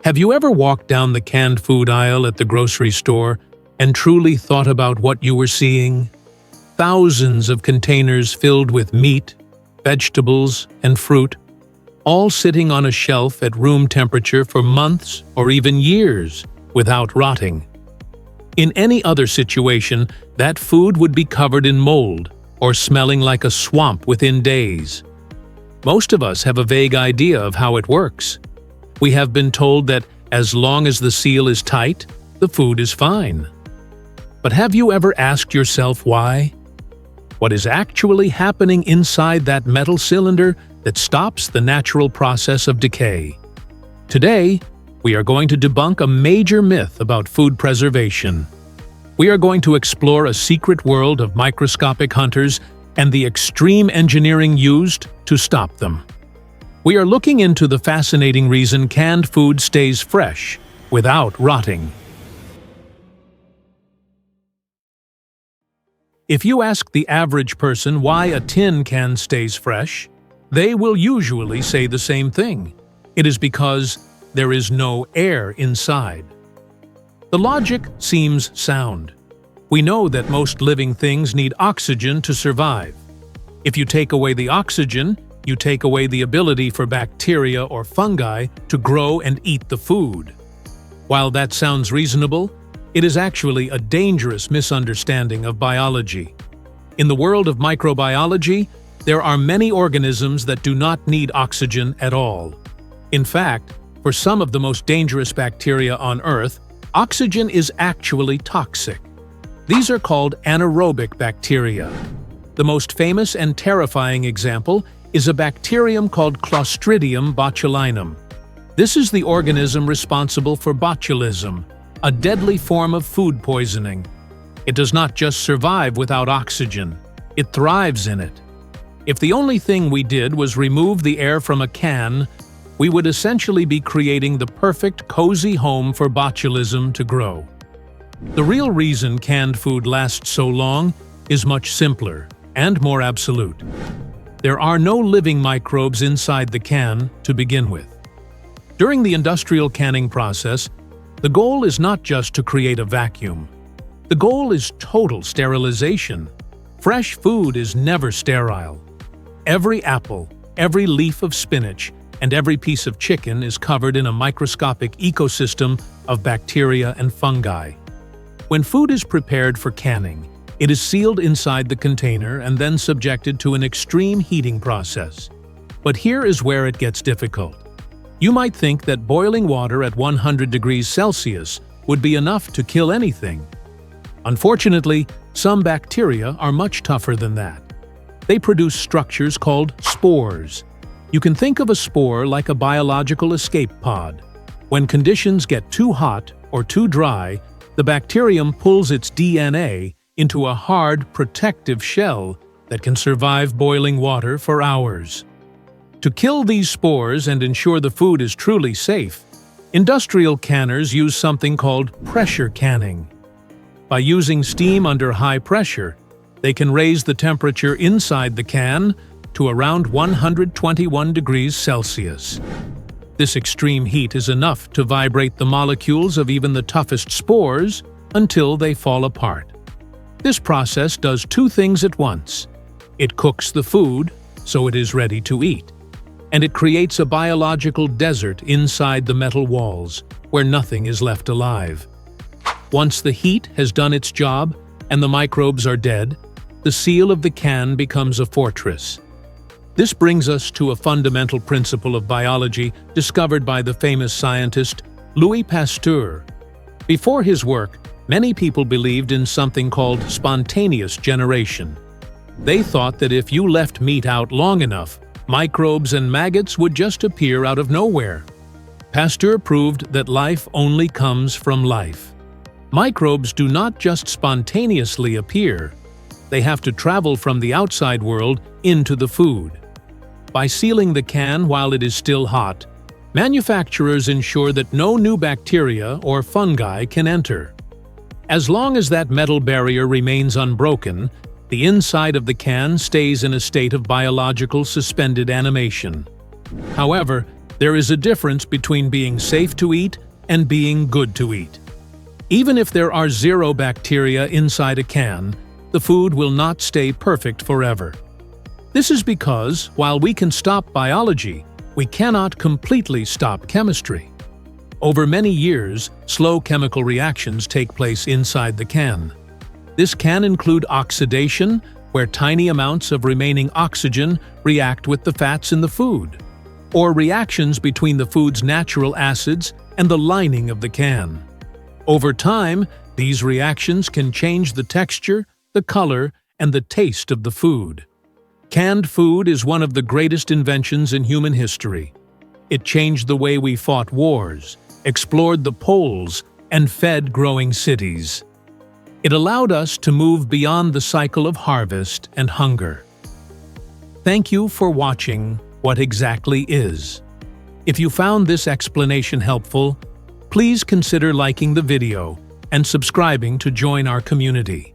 Have you ever walked down the canned food aisle at the grocery store and truly thought about what you were seeing? Thousands of containers filled with meat, vegetables, and fruit, all sitting on a shelf at room temperature for months or even years without rotting. In any other situation, that food would be covered in mold or smelling like a swamp within days. Most of us have a vague idea of how it works. We have been told that as long as the seal is tight, the food is fine. But have you ever asked yourself why? What is actually happening inside that metal cylinder that stops the natural process of decay? Today, we are going to debunk a major myth about food preservation. We are going to explore a secret world of microscopic hunters and the extreme engineering used to stop them. We are looking into the fascinating reason canned food stays fresh without rotting. If you ask the average person why a tin can stays fresh, they will usually say the same thing. It is because there is no air inside. The logic seems sound. We know that most living things need oxygen to survive. If you take away the oxygen, you take away the ability for bacteria or fungi to grow and eat the food. While that sounds reasonable, it is actually a dangerous misunderstanding of biology. In the world of microbiology, there are many organisms that do not need oxygen at all. In fact, for some of the most dangerous bacteria on Earth, oxygen is actually toxic. These are called anaerobic bacteria. The most famous and terrifying example is a bacterium called Clostridium botulinum. This is the organism responsible for botulism, a deadly form of food poisoning. It does not just survive without oxygen, it thrives in it. If the only thing we did was remove the air from a can, we would essentially be creating the perfect cozy home for botulism to grow. The real reason canned food lasts so long is much simpler and more absolute. There are no living microbes inside the can to begin with. During the industrial canning process, the goal is not just to create a vacuum. The goal is total sterilization. Fresh food is never sterile. Every apple, every leaf of spinach, and every piece of chicken is covered in a microscopic ecosystem of bacteria and fungi. When food is prepared for canning, it is sealed inside the container and then subjected to an extreme heating process. But here is where it gets difficult. You might think that boiling water at 100 degrees Celsius would be enough to kill anything. Unfortunately, some bacteria are much tougher than that. They produce structures called spores. You can think of a spore like a biological escape pod. When conditions get too hot or too dry, the bacterium pulls its DNA into a hard, protective shell that can survive boiling water for hours. To kill these spores and ensure the food is truly safe, industrial canners use something called pressure canning. By using steam under high pressure, they can raise the temperature inside the can to around 121 degrees Celsius. This extreme heat is enough to vibrate the molecules of even the toughest spores until they fall apart. This process does two things at once. It cooks the food, so it is ready to eat. And it creates a biological desert inside the metal walls, where nothing is left alive. Once the heat has done its job and the microbes are dead, the seal of the can becomes a fortress. This brings us to a fundamental principle of biology discovered by the famous scientist Louis Pasteur. Before his work, many people believed in something called spontaneous generation. They thought that if you left meat out long enough, microbes and maggots would just appear out of nowhere. Pasteur proved that life only comes from life. Microbes do not just spontaneously appear. They have to travel from the outside world into the food. By sealing the can while it is still hot, manufacturers ensure that no new bacteria or fungi can enter. As long as that metal barrier remains unbroken, the inside of the can stays in a state of biological suspended animation. However, There is a difference between being safe to eat and being good to eat. Even if there are 0 bacteria inside a can, the food will not stay perfect forever. This is because, while we can stop biology, we cannot completely stop chemistry. Over many years, slow chemical reactions take place inside the can. This can include oxidation, where tiny amounts of remaining oxygen react with the fats in the food, or reactions between the food's natural acids and the lining of the can. Over time, these reactions can change the texture, the color, and the taste of the food. Canned food is one of the greatest inventions in human history. It changed the way we fought wars, explored the poles, and fed growing cities. It allowed us to move beyond the cycle of harvest and hunger. Thank you for watching What Exactly Is. If you found this explanation helpful, please consider liking the video and subscribing to join our community.